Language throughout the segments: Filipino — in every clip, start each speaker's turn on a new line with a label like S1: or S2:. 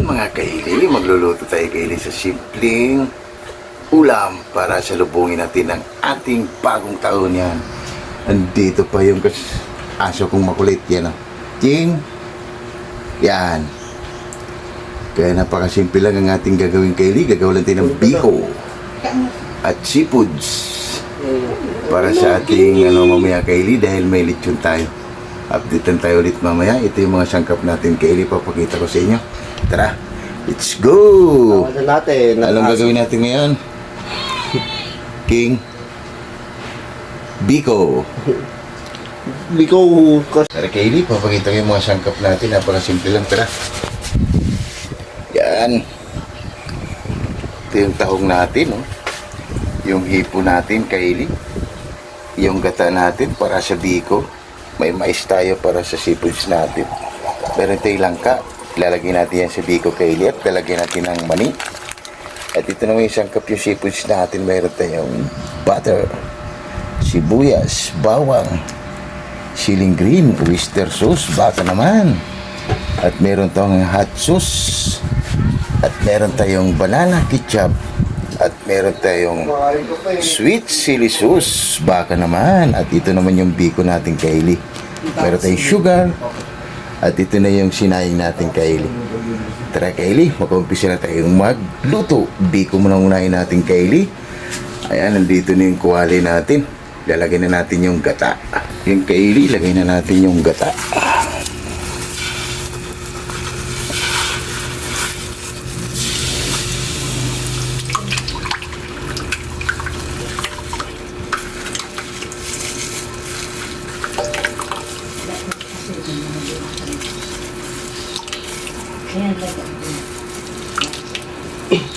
S1: Yan mga kaili, magluluto tayo kaili sa simpleng ulam para salubungin natin ang ating bagong taon yan. Andito pa yung aso kong makulit yan. Ting! Yan. Kaya napakasimple lang ang ating gagawin kaili. Gagawin lang tayo ng biko at seafoods para sa ating mamaya kaili dahil may lechon tayo. Updatean tayo ulit mamaya. Ito yung mga sangkap natin kaili. Papakita ko sa inyo. Tara, let's go! Anong gagawin natin ngayon? King Biko. Tara kaili, papakita ko yung mga sangkap natin. Napakasimple lang, tara. Yan. Ito yung tahong natin, oh. Yung hipo natin kaili. Yung gata natin para sa biko. May mais tayo para sa seafoods natin. Meron tayong langka. Ilalagay natin yan sa biko kaili at lalagyan natin ng mani. At ito naman yung sangkap yung seafoods natin. Meron tayong butter, sibuyas, bawang, siling green, oyster sauce, baka naman. At meron tayong hot sauce. At meron tayong banana ketchup. At meron tayong sweet chili sauce, baka naman. At ito naman yung biko natin kaili. Meron tayong sugar. At ito na yung sinayang natin kaili. Tara kaili, mag-umpisa na tayong magluto. Biko muna unahin natin kaili. Ayan, nandito na yung kuwali natin. Lalagay na natin yung gata. Yung kaili, lagay na natin yung gata.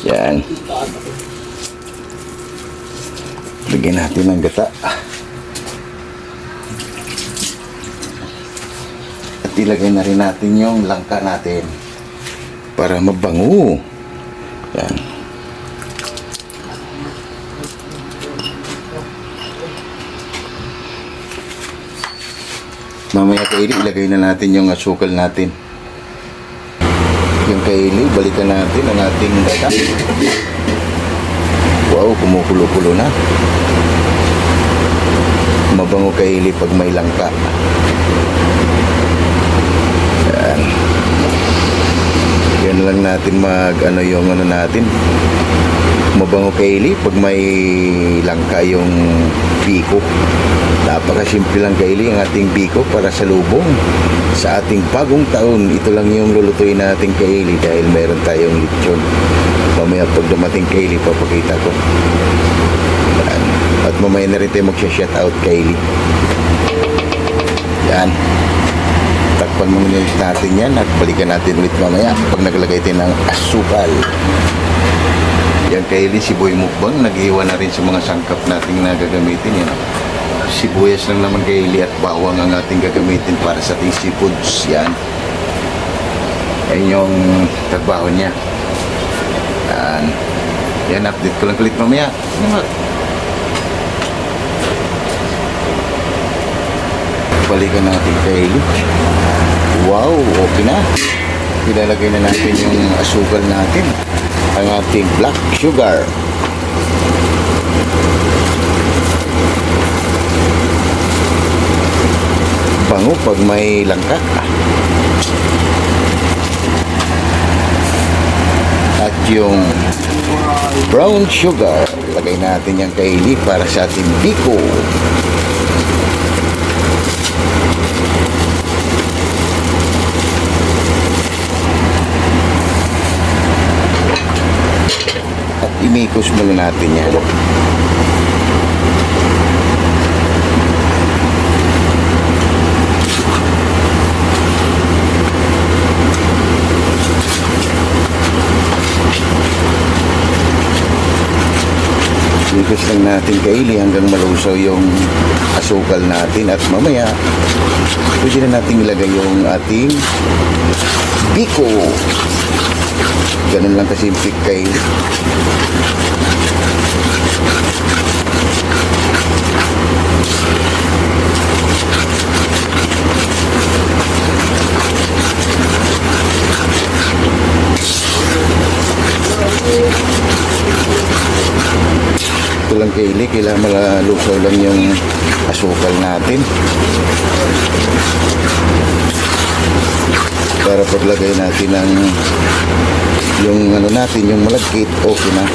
S1: Yan. Lagyan natin ng gata. At ilagay na rin natin yung langka natin para mabango. Yan. Mamaya kaili, ilagay na natin yung asukal natin. Yung kaili, balikan natin ang ating gata. Wow, kumukulo-kulo na. Mabango kaili pag may langka. Yan. Yan lang natin yung natin. Mabango kaili pag may langka yung biko. Napakasimple lang kaili ang ating biko para sa lubong sa ating bagong taon. Ito lang yung lulutuin natin kaili dahil mayroon tayong lechon. Mamaya pag dumating kaili, papakita ko. Yan. At mamaya na rin tayo magsha-shoutout kaili. Yan. Takpan muna natin yan at balikan natin ulit mamaya pag naglagay tayo ng asukal. Yan kaili, siboy mukbang. Nag-iwan na rin sa mga sangkap natin na gagamitin yan. Sibuyas lang naman kaili at bawang ang ating gagamitin para sa ating seafoods. Yan. Yan yung trabaho niya. Yan. Yan, update ko lang ulit mamaya. Balikan natin kaili. Wow, okay na. Ilalagay na natin yung asukal natin. Ang ating black sugar. Bango pag may langka. At yung brown sugar, lagay natin yung kaili para sa ating biko. At imikos muna natin yan. Ikos lang natin kaili hanggang malusaw yung asukal natin at mamaya pwede na natin ilagay yung ating biko. Ganun lang kasimple kaili. sakto lang Kaylee, kailangan malalusaw lang yung asukal natin para paglagay natin ng yung ano natin, yung malagkit, okay na.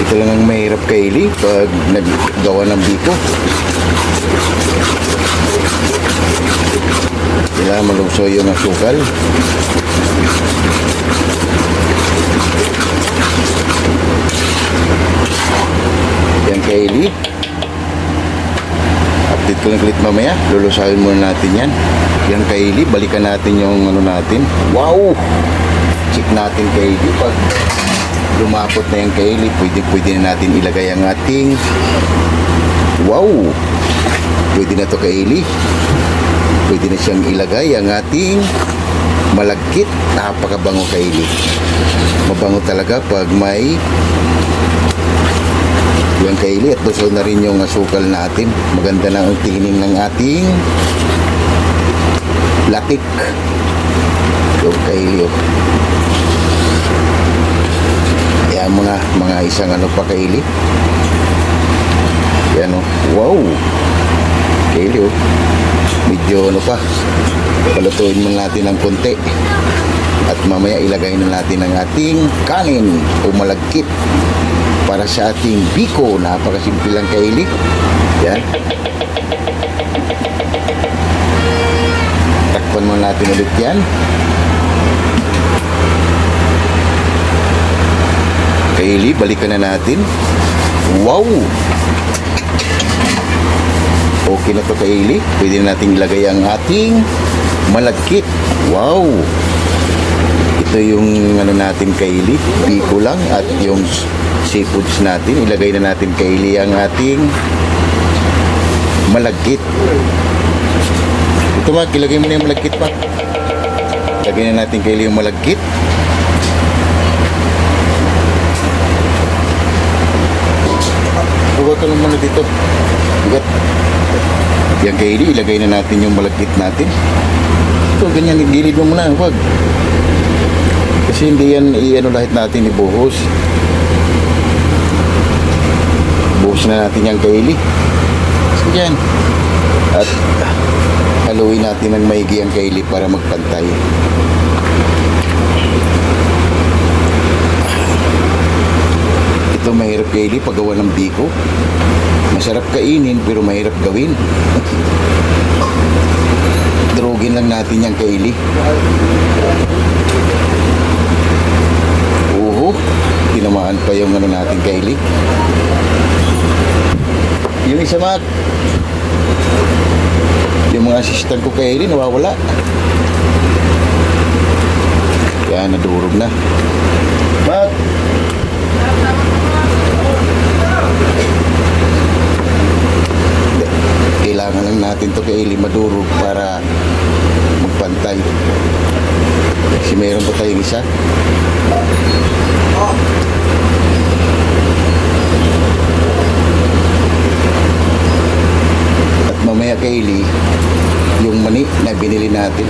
S1: Ito lang ang mahirap Kaylee pag naggawa ng biko. Kailangan malusaw yung asukal. Yan Kaylee. Update ko lang ulit mamaya. Lulusawin muna natin yan. Yan Kaylee. Balikan natin yung ano natin. Wow! Check natin Kaylee. Pag lumapot na yung Kaylee, pwede na natin ilagay ang ating wow! Pwede na to Kaylee. Pwede na siyang ilagay ang ating malagkit. Napakabango Kaylee. Mabango talaga pag may yan Kaylee, at lusaw na rin yung asukal natin. Maganda na ang tingin ng ating latik. Yung Kaylee, oh. Ayan mo na, mga isang ano pa Kaylee. Yan, oh. Wow! Kaylee, oh. Medyo ano pa. Palutuin mo natin ng konti. At mamaya ilagay na natin ang ating kanin o malagkit para sa ating biko. Napakasimple lang Kaylee. Yan. Takpan mo natin ulit yan. Kaylee, balikan na natin. Wow! Okay na to Kaylee. Pwede na natin ilagay ang ating malagkit. Wow! Ito yung ano natin Kaylee, biko lang, at yung seafoods natin. Ilagay na natin Kaylee ang ating malagkit. Ito Mac, ilagay mo na yung malagkit Mac. Ilagay na natin Kaylee yung malagkit. Huwag ka lang muna dito. Huwag. Yan Kaylee, ilagay na natin yung malagkit natin. Ito, ganyan, gilid mo muna. Huwag. Kasi hindi yan i-ano lahat natin, ibuhos. Buhos na natin yung Kaylee. So yan. At haluin natin ng maigi ang Kaylee para magpantay. Ito mahirap Kaylee paggawa ng biko. Masarap kainin pero mahirap gawin. Drogin lang natin yung Kaylee. Tinamaan pa yung ano natin Kaylee. Yung isa Mac, yung mga assistant ko Kaylee nawawala. Yan, nadurog na Mac. Kailangan lang natin to Kaylee madurog para magpantay. Kasi mayroon pa tayong isa. At mamaya Kaylee, yung mani na binili natin.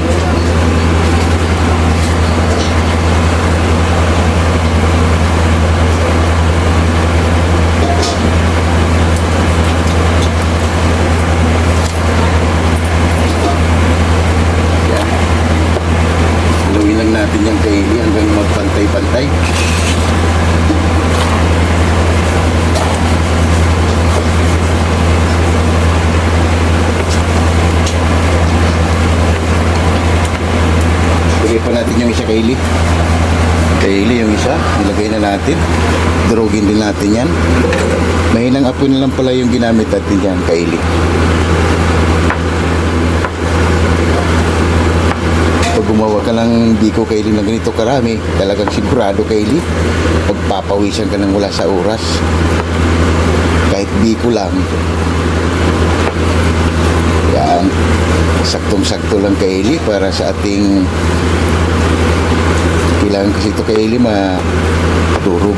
S1: Haluin lang natin yung Kaylee hanggang magpantay-pantay. Pa natin yung isa Kaylee. Kaylee yung isa, nilagay na natin. Drogin din natin yan. Mahinang apoy na lang pala yung ginamit natin yan Kaylee. Pag gumawa ka ng biko Kaylee na ganito karami, talagang sigurado Kaylee, pagpapawisan ka ng wala sa oras. Kahit biko lang. Yan. Saktong-sakto lang Kaylee para sa ating kailangan kasi ito Kaylee madurog.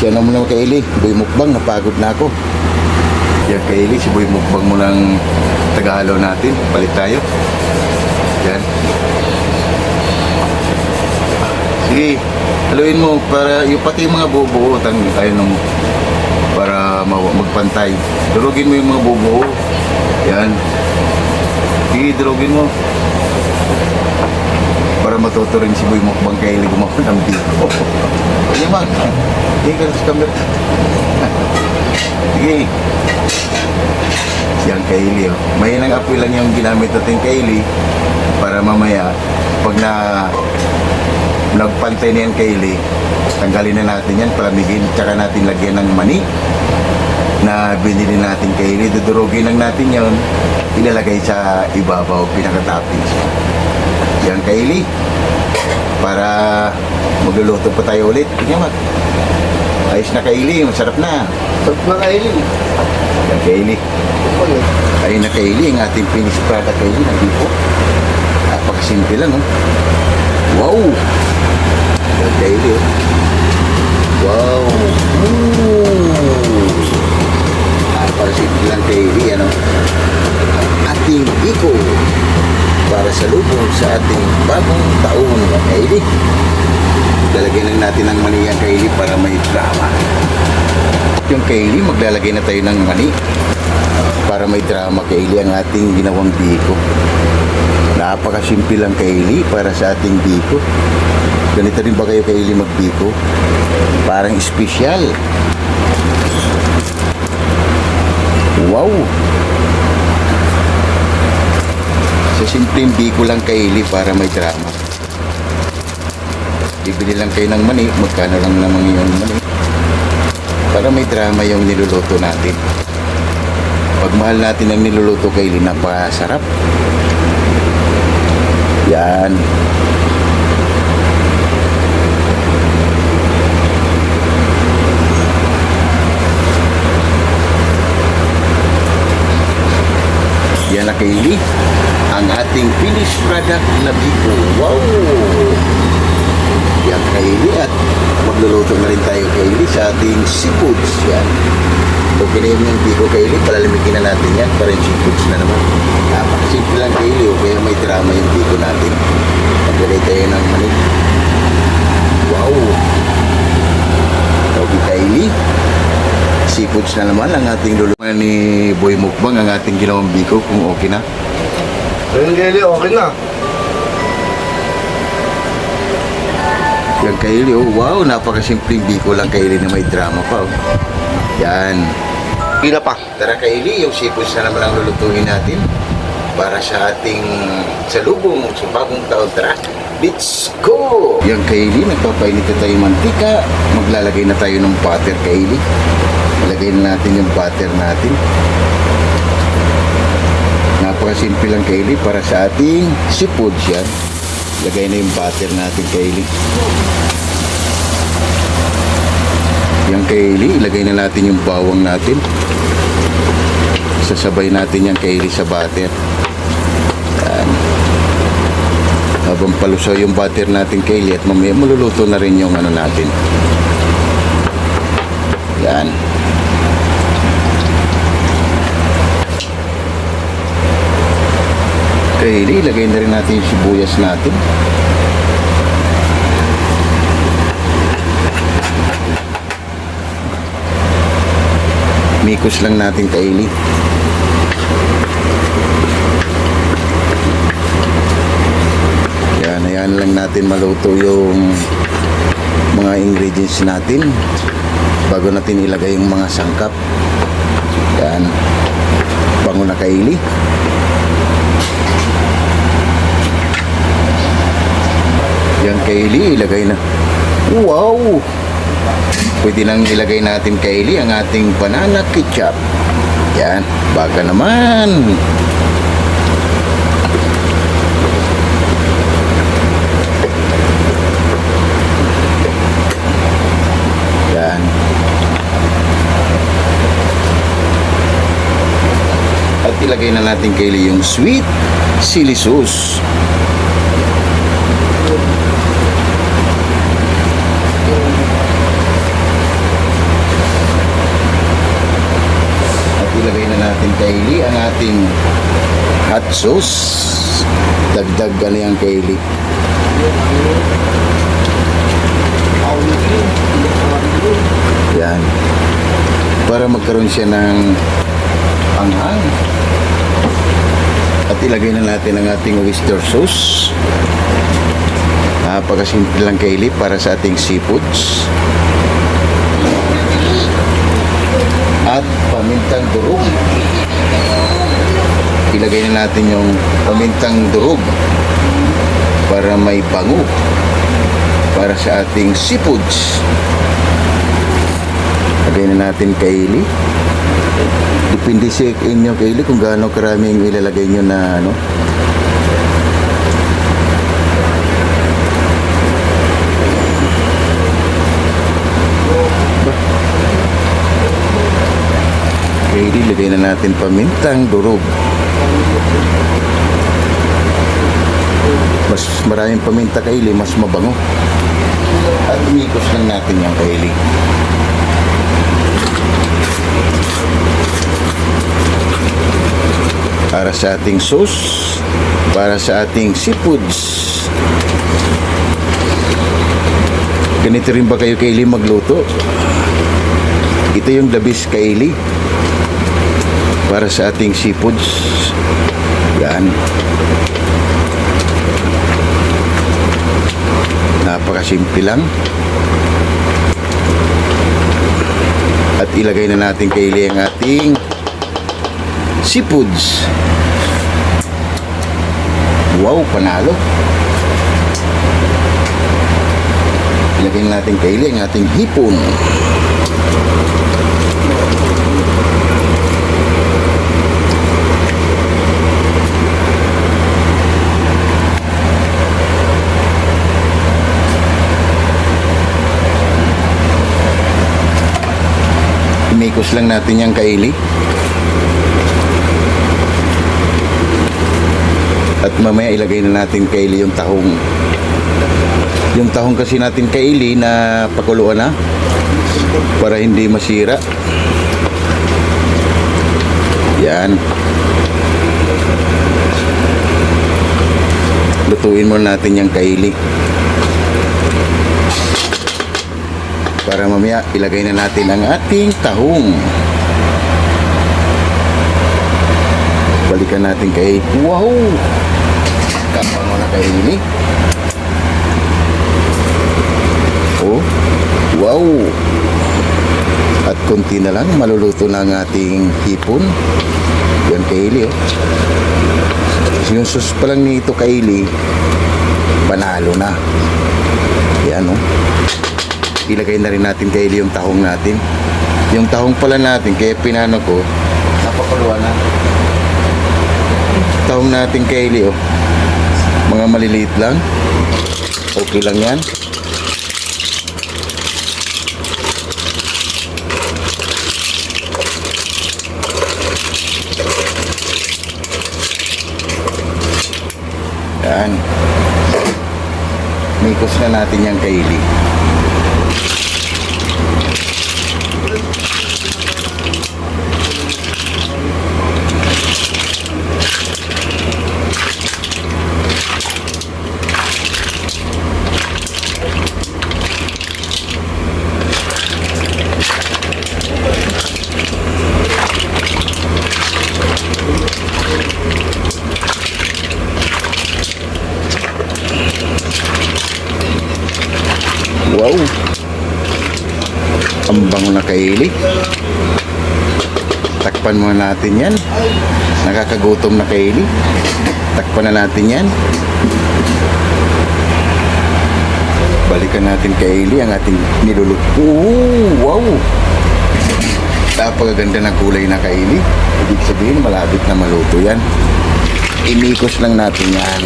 S1: Siya na muna kay Eli. Boy Mukbang, napagod na ako. Yan kay Eli, si Boy Mukbang mo ng tagahalaw natin. Balik tayo. Yan. Sige, haluin mo para yung pati yung mga bubuo tayo nung para magpantay. Durugin mo yung mga bubuo. Yan. Sige, durugin mo. Para matuto rin si Boy Mukbang kay Eli gumawa ng biko. Sige, mag. Sige ka sa camera. Sige. Yan kay Eli. Oh. Mahinang apoy lang yung ginamit natin kay Eli para mamaya pag nagpantay na yan kay Eli, tanggalin na natin yan, palamigin, tsaka natin lagyan ng mani na binili natin kay Eli. Dudurugin lang natin yon, ilalagay sa ibabaw, pinakatapin siya. Yan kay Eli, para magluluto pa tayo ulit. Tingnan mo. Ayos na kay Eli, masarap na.
S2: Sarap na kay Eli.
S1: Yan kay Eli. Ayun na kay Eli, ang ating finished product kay Eli, nandito. Napakasimple lang, oh. Wow! Yan kay Eli, oh. Wow! Napakasimple lang kay Eli, ano? Ating biko para sa lubong sa ating bagong taon, kay Eli. Lalagyan lang natin ng mani yan kay Eli para may drama. Yung kay Eli, maglalagay na tayo ng mani para may drama kay Eli ang ating ginawang biko. Napakasimple lang kay Eli para sa ating biko. Ganito rin ba kayo kay Eli magbiko? Parang espesyal. Wow! Sa simpleng biko lang kay Eli para may drama. Bibili lang kayo ng mani, magkano lang naman yung mani para may drama yung niluluto natin. Pag mahal natin ang niluluto kay Eli, napasarap. Yan. Yan na kay Eli, ang ating finished product na biko. Wow! Yan kay Eli, at magluluto na rin tayo kay Eli sa ating seafoods. Yan. Okay na yung biko kay Eli, palalimigin na natin yan para yung seafoods na naman. Napakasimple lang kay Eli, kaya may drama yung biko natin. Maglagay tayo ng mani. Wow! Okay kay Eli, seafoods na naman ang ating lulutuin ni Boy Mukbang, ang ating ginawang biko, kung okay na.
S2: Ayun kay Eli, okay na.
S1: Yan kay Eli, oh, wow, napakasimpleng biko lang kay Eli na may drama pa. Oh. Yan.
S2: Gila pa.
S1: Tara kay Eli, yung seafoods na naman ang lulutuin natin para sa ating salubong sa bagong taon. Tara, let's go! Yan kay Eli, nagpapainit na tayo mantika. Maglalagay na tayo ng butter kay Eli. Ilagay na natin yung butter natin. Napakasimple lang kay Eli para sa ating seafoods yan. Lagay na yung butter natin kay Eli. Yan kay Eli, ilagay na natin yung bawang natin. Sasabay natin yan kay Eli sa butter. Yan. Habang palusaw yung butter natin kay Eli, at mamaya maluluto na rin yung ano natin. Yan. Kay Eli, ilagay na rin natin yung sibuyas natin. Mikos lang natin kay Eli. Yan, ayan lang natin maluto yung mga ingredients natin bago natin ilagay yung mga sangkap. Yan. Bango na kay Eli. Yan kay Eli, ilagay na. Wow! Pwede nang ilagay natin kay Eli ang ating banana ketchup. Yan, baga naman. Yan. At ilagay na natin kay Eli yung sweet chili sauce. Kaylee ang ating hot sauce. Dagdag ka na yan, Kaylee. Yan. Para magkaroon siya ng anghang. At ilagay na natin ang ating oyster sauce. Napakasimple lang, Kaylee, para sa ating seafoods. At pamintang durog. Ilagay na natin yung pamintang durog para may bango para sa ating seafoods. Lagay na natin, Kaylee. Depende sa inyo, Kaylee, kung gaano karaming ilalagay nyo na ano. Kaylee, lagay na natin pamintang durog. Mas maraming paminta, Kaylee, mas mabango. At umikos lang natin yung Kaylee. Para sa ating sauce, para sa ating seafoods. Ganito rin ba kayo, Kaylee, magluto? Ito yung labis, Kaylee, para sa ating seafoods. Yan. Napakasimple lang. At ilagay na natin, Kaylee, ang ating seafoods. Wow, panalo. Ilagay na natin, Kaylee, ang ating hipon. Imikos lang natin yung, Kaylee. At mamaya ilagay na natin, Kaylee, yung tahong. Yung tahong kasi natin, Kaylee, na pakuluan na para hindi masira. Yan. Lutuin muna natin yung, Kaylee. Para mamaya ilagay na natin ang ating tahong. Balikan natin, kay wow, kapango na, Kaylee. Oh, wow. At konti na lang maluluto na ang ating hipon. Yan, Kaylee, oh. Yung sauce pa lang nito, Kaylee, panalo na. Yan, oh. Ilagay na rin natin, Kaylee, yung tahong natin. Yung tahong pala natin, kaya pinano ko, napakuluan na. Tahong natin, Kaylee, oh. Mga maliliit lang. Okay lang yan. Yan. Mikos na natin yan, Kaylee. Wow, ang bango na, Kaylee. Takpan muna natin yan. Nakakagutom na, Kaylee. Takpan na natin yan. Balikan natin, Kaylee, ang ating niluluto. Wow, napakaganda ng kulay na, Kaylee. Ibig sabihin malapit na maluto yan. Imikos lang natin yan.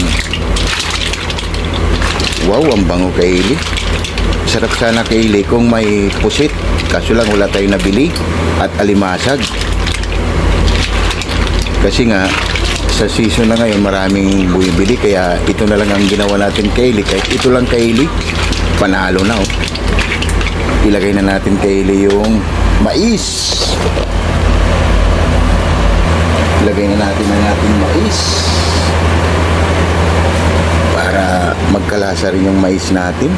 S1: Wow, ang bango, Kaylee. Sarap sana, Kaylee, kung may pusit. Kaso lang wala tayong nabili. At alimasag. Kasi nga, sa season na ngayon, maraming bumibili. Kaya ito na lang ang ginawa natin, Kaylee. Kahit ito lang, Kaylee, panalo na, oh. Ilagay na natin, Kaylee, yung mais. Ilagay na natin ang ating mais. Para magkalasa rin yung mais natin.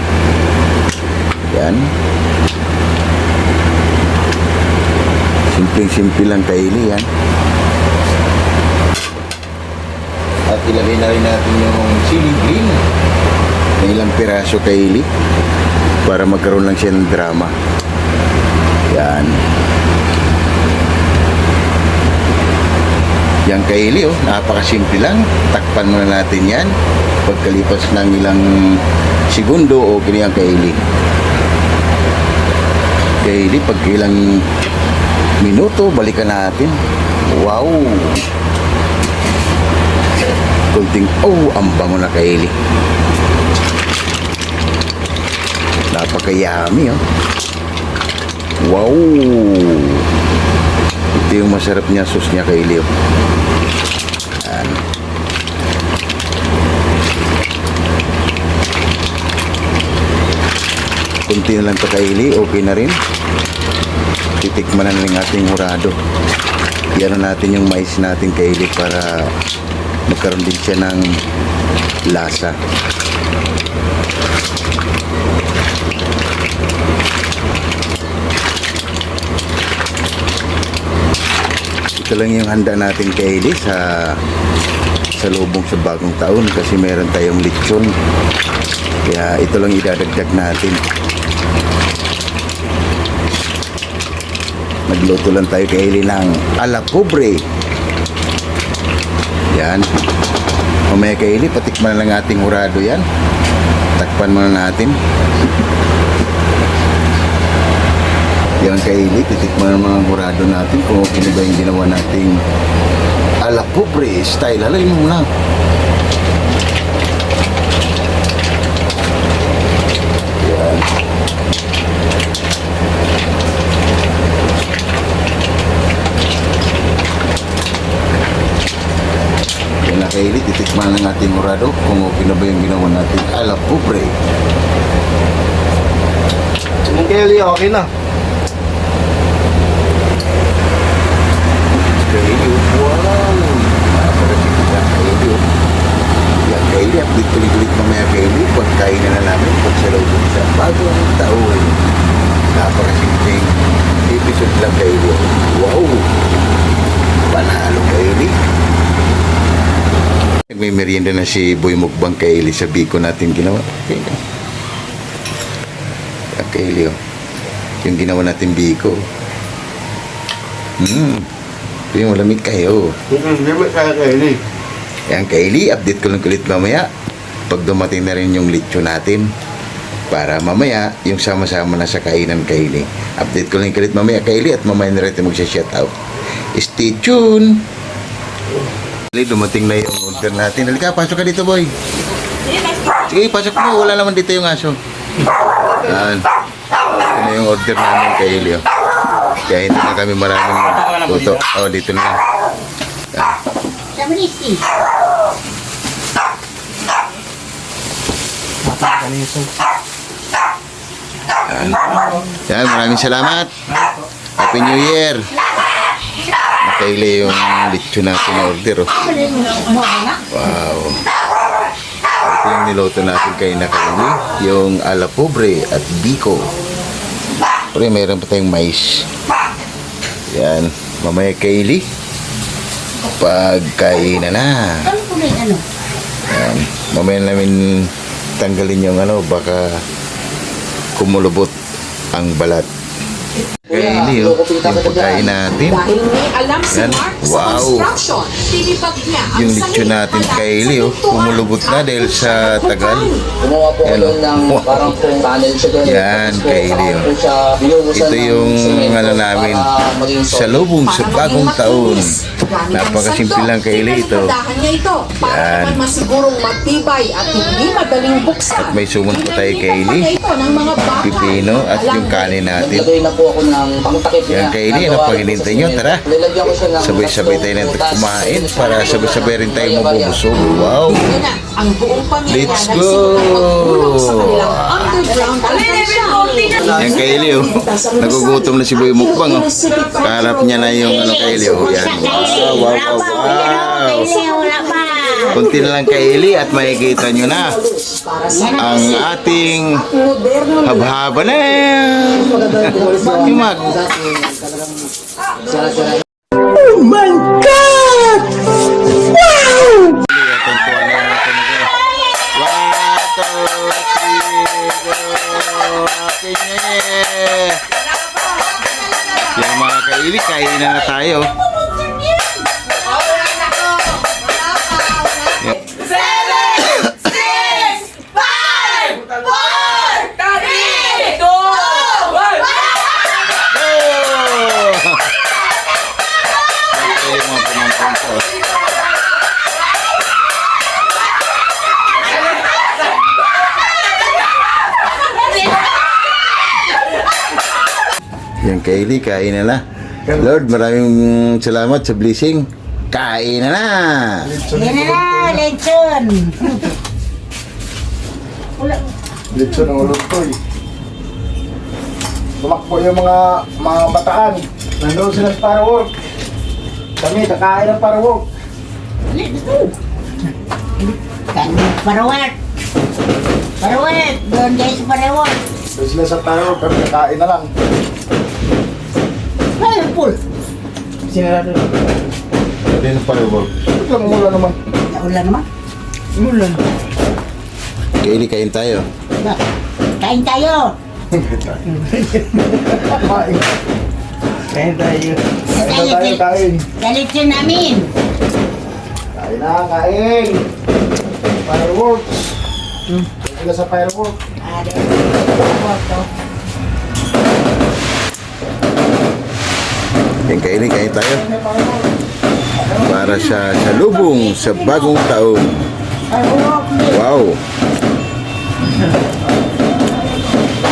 S1: Yan. Simpleng-simple lang Kaylee yan. At ilagay na rin natin yung chili green. May ilang piraso Kaylee. Para magkaroon lang siya ng drama. Yan. Yan Kaylee, oh, napakasimple lang. Takpan muna natin yan. Pagkalipas ng ilang segundo, okay na yan Kaylee. Kaylee, pag ilang minuto, balikan natin. Wow! Kunting, oh, ang bango na Kaylee. Napaka-yummy, oh. Wow! Ito yung masarap niya, sauce niya Kaylee, oh. Yan. Kunti na lang ito Kaylee, okay na rin. Titikman na rin ating hurado. Iyan na natin yung mais natin Kaylee para magkaroon din siya ng lasa. Ito lang yung handa natin Kaylee sa lubong sa bagong taon kasi meron tayong lechon. Kaya ito lang idadagdag natin. Nagluto lang tayo Kaylee ng ala pobre. Yan. Mamaya Kaylee, patikman na lang ating hurado yan. Takpan muna natin. Yan Kaylee, titikman ng mga hurado natin kung okay na ba yung ginawa nating ala pobre style. Halay mo muna. Yan. Yan na Kaylee, titikman ng ating hurado kung okay na ba yung ginawa nating ala pobre.
S2: Yung Kelly, okay na.
S1: Kaylee, wow! Napakasipit na Kaylee. Yan Kaylee, update tulit-tulit mamaya Kaylee. Pagkain na namin pagsalubong sa bagong taon. Napakasimpleng episode lang Kaylee. Wow! Panalo Kaylee. May merienda na si Boy Mukbang Kaylee sa biko natin ginawa. Okay. Yan Kaylee, oh. Yung ginawa natin biko. Ito yung malamig kayo.
S2: Hindi mo kaya Kelly.
S1: Yan Kaylee, update ko lang ulit mamaya pag dumating na rin yung lechon natin para mamaya yung sama-sama na sa kainan Kaylee. Update ko lang ulit mamaya Kaylee at mamaya na rin magsha-shoutout. Stay tuned! Dumating na yung order natin. Halika, pasok ka dito boy. Sige, pasok mo. Wala naman dito yung aso. Yan. Ito na yung order namin Kaylee. Oh. Kaya hindi na kami maraming luto. Oh, dito na lang. Yan. Yan, maraming salamat. Happy New Year. Kaylee yung lechon natin na order. Oh. Wow. Ito yung niluto natin kay Kaylee. Yung ala pobre at biko. Pero mayroon pa tayong mais. Yan. Mamaya Kaylee. Pagkainan na. Yan. Mamaya namin tanggalin yung baka kumulubot ang balat. Kaylee, oh. Yung pagkain natin.
S3: Dahil may alam si
S1: Yan.
S3: Mark sa
S1: Wow.
S3: construction, tinipag niya ang
S1: Yung lechon natin Kaylee, oh. Kumulubot na dahil sa tagal.
S4: Gumawa po ako
S1: Yan,
S4: doon ng
S1: oh.
S4: parang pong tunnel siya doon.
S1: Yan,
S4: Tapos po,
S1: Kaylee,
S4: saka
S1: oh.
S4: po siya binuhusan
S1: Ito
S4: ng
S1: yung
S4: semento
S1: namin
S4: para maging
S1: sa
S4: solid.
S1: lubong sa
S3: Para
S1: bagong
S3: maging
S1: taon.
S3: makinis. Gamit ang
S1: Napakasimple
S3: sandok,
S1: lang Kaylee ito.
S3: pinalibradahan niya ito para
S1: Yan.
S3: naman masigurong matibay at hindi madaling buksan.
S1: At may suman pa tayo,
S3: Pinalitan pa
S1: Kaylee.
S3: niya ito ng mga bakal.
S1: Pipino at yung kanin natin.
S4: Naglagay na po ako ng ng pangtakip niya.
S1: Yan, Kylie, ano
S4: Nagawa
S1: pang
S4: rin po
S1: hinintay
S4: sa
S1: nyo?
S4: simento.
S1: Tara.
S4: Nilagyan ko siya ng
S1: Sabay-sabay tayo
S4: tatlong
S1: natin
S4: butas.
S1: kumain para sabay-sabay rin tayo
S4: Maria, Maria.
S1: mabubusog. Wow!
S3: Yan na, ang buong pamilya
S1: Let's
S3: nagsimulang
S1: go!
S3: magtulong sa kanilang underground operation.
S1: Yan, Kylie, oh. Nagugutom na si Boy Mukbang, oh. Kaharap niya na yung ano, Kylie, oh. Yan. Wow, wow, wow, wow. Kunti na lang, Kylie, at makikita nyo na ang ating habhaba na yan. Yung mag. Yung mga kaili, kain na tayo. Yung Kylie, kain na na. Lord, maraming salamat sa blessing. Kain na na!
S5: Yan na, lechon.
S2: Dito ng ulog ko eh. Tumakbo yung mga bataan. Nandun sila sa firework. Kami, kakain ng firework.
S5: Parawet. Parawet. Doon kayo sa parawet.
S2: Doon sila sa firework, kami kakain na lang.
S5: Ay, pool.
S2: Sinara doon.
S1: Ano yung firework?
S2: Ito lang mula naman.
S5: Ulan naman.
S1: Kylie, kain tayo.
S5: Kain tayo.
S2: Kain. Kain tayo. Kain.
S5: Sa lechon namin.
S2: Kain na, kain. Fireworks. Doon sila sa firework.
S1: Yan, Kylie, kain tayo. Para sa salubong sa bagong taon. Wow!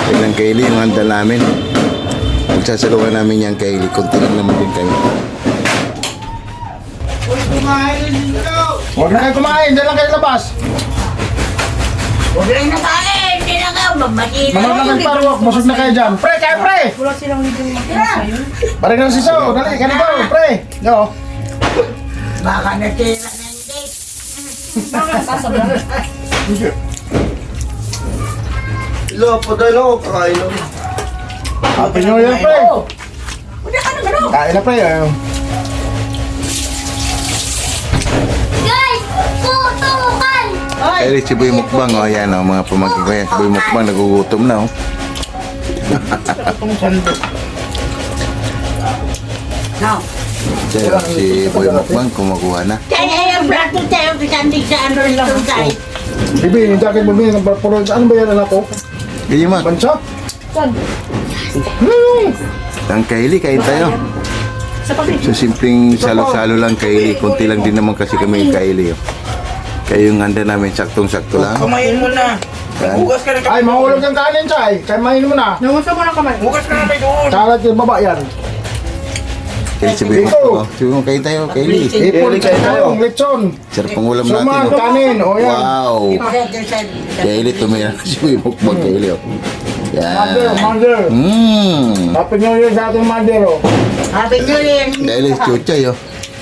S1: Tignan, Kylie, yung handa namin. Magsasalungan namin yan, Kylie. Kunti lang naman din kami.
S2: Huwag na kayo kumain, dyan lang kayo labas.
S5: Huwag lang na kain. Hindi na kayo. Babati na.
S2: Manood lang ng firework, busog na kayo dyan. Pre, kayo pre! Balik na si So, dali, ganito, pre. Yo.
S5: Baka natira ng date.
S2: Ilo, padala ko, kakain na. Happy New Year, pre.
S5: Wala ka naman o.
S2: Kain na, pre. Ayun.
S5: Guys, tutukan.
S1: Kylie, si Boy Mukbang, oh, yan, oh, mga pamangkin ko yan. Si Boy Mukbang, nagugutom na, oh.
S5: No.
S1: Siya, si Boy Mukbang, kumukuha na.
S5: Kaya yung brato tayo. Kasandig sa ano lang tayo.
S2: Bibi, hindi akin bumili ng barpuro. Ano ba yan, anak ko?
S1: Ganyan, Mak.
S2: Bansa?
S1: Ang Kylie, kain tayo. So, simpleng salo-salo lang, Kylie. Kunti lang din naman kasi kami yung Kylie, oh. Kaya yung handa namin, saktong-sakto lang.
S6: Kumain mo na.
S1: Yan.
S6: Hugas ka na
S2: Ay, mahulog ang kanin, Chay. Kaya mahin mo na.
S6: Hugas ka na kayo doon.
S2: Salat yung baba yan.
S1: Kaya si Boy Mukbang, oh. Sige mo, kain tayo, Kylie.
S2: Ipon, kayo, lechon.
S1: Sarap ang ulam natin,
S2: Suman,
S1: oh.
S2: kanin, o yan.
S1: Wow! Kylie, tumira na si Boy Mukbang, Kylie, oh.
S2: Mother,
S1: Yan.
S2: mother. Happy New Year sa ating mother, oh.
S5: Happy New Year.
S1: Kylie, chuchay, oh.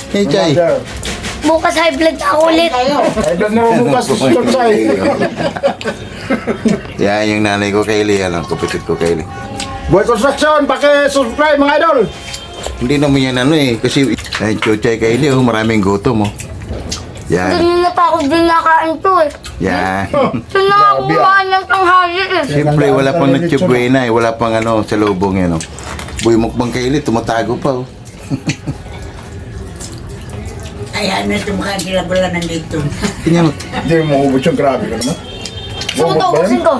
S1: Hey, Chay.
S2: Mother.
S7: Bukas high blood ako ulit.
S2: Ay, doon na bukas, Chay.
S1: Yan yung nanay ko, Kylie. Ano, kapatid ko, Kylie.
S2: Boy Construction, paki-subscribe mga idol.
S1: Hindi naman yan ano eh. Kasi, ay, chuchay, Kylie, oh. Maraming gutom, oh. Yan.
S7: Ganun na pa ako din nakain to eh.
S1: Yan.
S7: So na ako kumain ng tanghali eh.
S1: Siyempre, wala pang nagtsubuena eh. Wala pang ano, sa lubong yan, oh. Boy Mukbang, Kylie, tumatago pa, oh.
S5: Ayan na tumakagilabala nandito.
S1: Tingnan mo.
S2: Hindi mo ubod yung grabe ka naman.
S7: Tutukusin ko.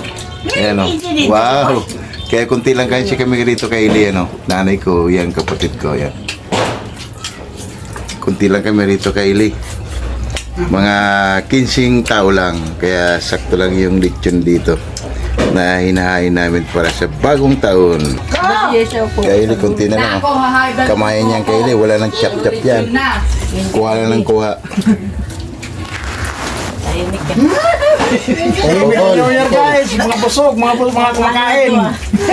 S1: Ayan, oh. Wow. Kaya kunti lang kasi kami rito kay Eli, ano. Nanay ko, yan, kapatid ko, yan. Kunti lang kami rito kay Eli. Mga 15 tao lang. Kaya sakto lang yung lechon dito. na hinahain namin para sa bagong taon. Kaili, kunti na lang.
S3: Ako, hahaibad.
S1: Kamayan niyan, Kaili. Wala nang chap-chap yan.
S3: Na.
S1: Kuha lang ng kuha.
S2: Happy New Year guys! Mga busog, mga kumakain.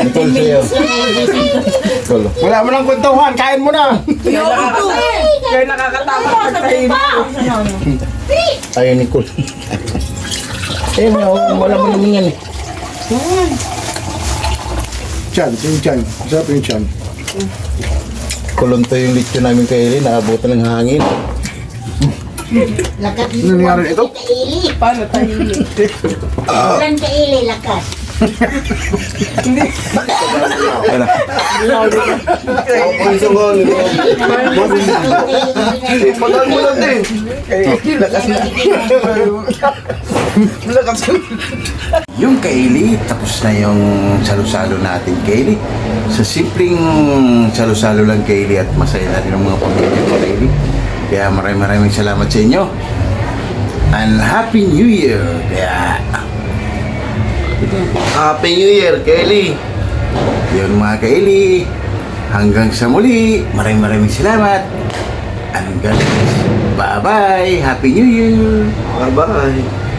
S1: Nicole sa'yo. Nicole.
S2: Wala mo lang kwentuhan, kain mo na.
S6: Kaya nakakatawa pagkain.
S1: Ayaw, Nicole. Ayun nga, wala mo naman yan eh.
S2: Chan, yung chan. Sarap yung chan.
S1: Kulunto yung lechon namin, Kaili. Naabutan ng hangin.
S5: Lakas
S2: Ano nangyari ito?
S5: kaili.
S6: Paano tayo?
S5: Ulan kaili, lakas.
S2: Pagal mo lang din.
S1: Yung Kaili, tapos na yung salo-salo natin, Kaili. Sa simpleng salo-salo lang, Kaili, at masaya na rin ang mga pamilya ko, Kaili. Kaya maraming salamat sa inyo. And Happy New Year! Kaya... Happy New Year, Kaili! Yun mga Kaili, hanggang sa muli, maraming salamat. And God bless. Bye-bye! Happy New Year!
S2: Bye-bye.